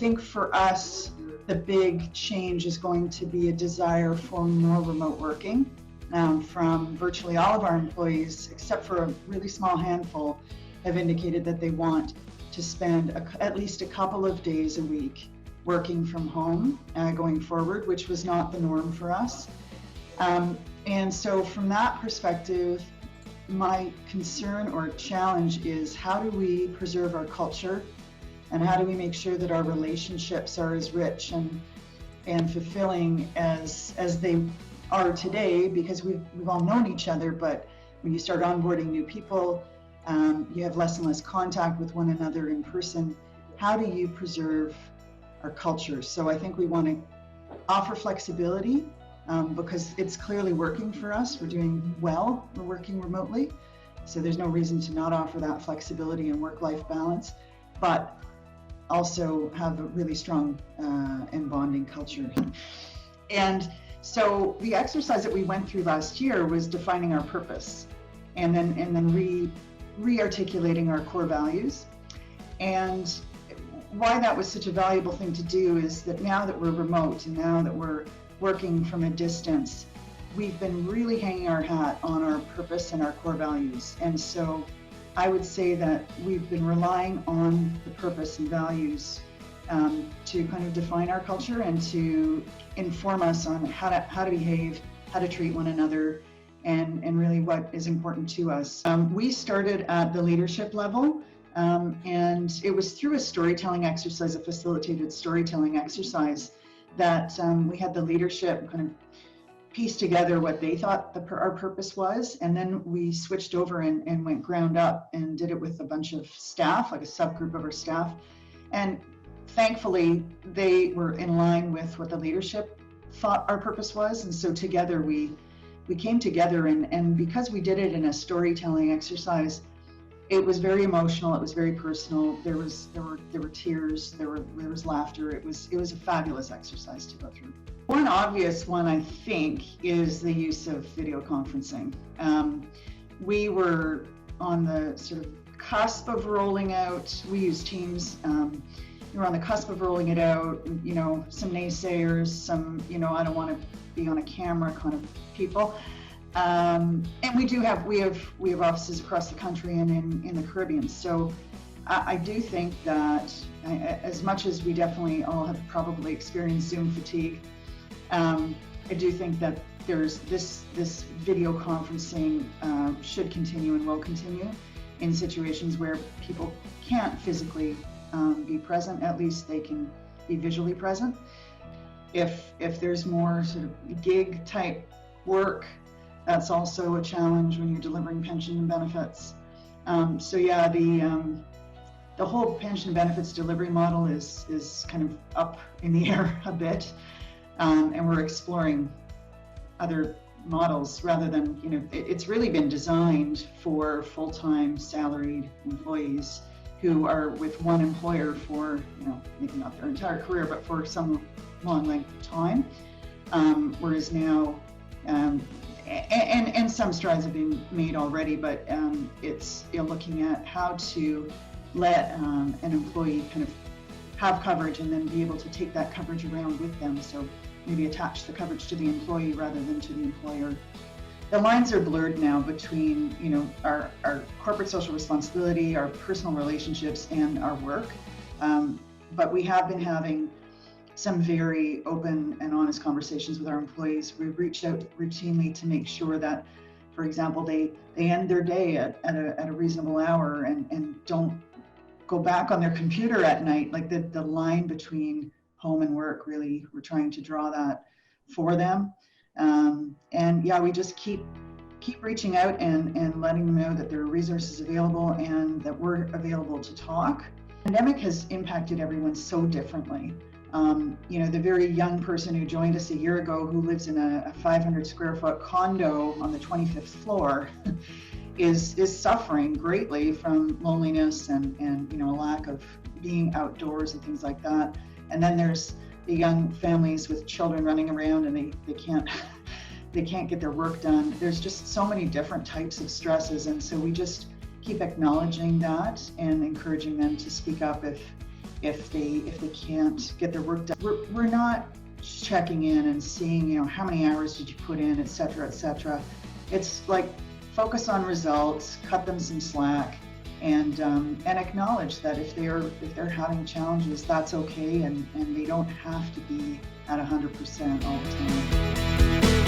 think for us, the big change is going to be a desire for more remote working from virtually all of our employees, except for a really small handful, have indicated that they want to spend at least a couple of days a week working from home going forward, which was not the norm for us. And so from that perspective, my concern or challenge is how do we preserve our culture and how do we make sure that our relationships are as rich and fulfilling as they are today, because we've all known each other, but when you start onboarding new people, you have less and less contact with one another in person. How do you preserve our culture? So I think we want to offer flexibility because it's clearly working for us. We're doing well, we're working remotely. So there's no reason to not offer that flexibility and work-life balance, but also have a really strong and bonding culture. And so the exercise that we went through last year was defining our purpose and then re-articulating our core values. And why that was such a valuable thing to do is that now that we're remote and now that we're working from a distance, we've been really hanging our hat on our purpose and our core values. And so I would say that we've been relying on the purpose and values to kind of define our culture and to inform us on how to behave, how to treat one another, and really what is important to us. We started at the leadership level, and it was through a storytelling exercise, a facilitated storytelling exercise, that we had the leadership kind of piece together what they thought our purpose was, and then we switched over and went ground up and did it with a bunch of staff, like a subgroup of our staff. And thankfully, they were in line with what the leadership thought our purpose was, and so together we came together, and because we did it in a storytelling exercise, it was very emotional, it was very personal. There were tears, there was laughter. It was a fabulous exercise to go through. One obvious one, I think, is the use of video conferencing. We were on the sort of cusp of rolling out. We use Teams. We were on the cusp of rolling it out. You know, some naysayers, some I don't want to be on a camera kind of people. And we have offices across the country and in the Caribbean. So I do think that as much as we definitely all have probably experienced Zoom fatigue, I do think that there's this video conferencing should continue and will continue in situations where people can't physically be present. At least they can be visually present. If there's more sort of gig type work, that's also a challenge when you're delivering pension and benefits. So yeah, the whole pension and benefits delivery model is kind of up in the air a bit, and we're exploring other models rather than, it's really been designed for full-time salaried employees who are with one employer for, maybe not their entire career, but for some long length of time, whereas now, and some strides have been made already, but it's looking at how to let an employee kind of have coverage and then be able to take that coverage around with them. So maybe attach the coverage to the employee rather than to the employer. The lines are blurred now between, our corporate social responsibility, our personal relationships, and our work. But we have been having some very open and honest conversations with our employees. We've reached out routinely to make sure that, for example, they end their day at a reasonable hour and don't go back on their computer at night. Like the line between home and work, really, we're trying to draw that for them. And yeah, we just keep reaching out and letting them know that there are resources available and that we're available to talk. The pandemic has impacted everyone so differently. The very young person who joined us a year ago who lives in a 500 square foot condo on the 25th floor is suffering greatly from loneliness and a lack of being outdoors and things like that. And then there's the young families with children running around and they can't get their work done. There's just so many different types of stresses, and so we just keep acknowledging that and encouraging them to speak up if they can't get their work done. We're not checking in and seeing, how many hours did you put in, et cetera, et cetera. It's like focus on results, cut them some slack, and acknowledge that if they're having challenges, that's okay, and they don't have to be at 100% all the time.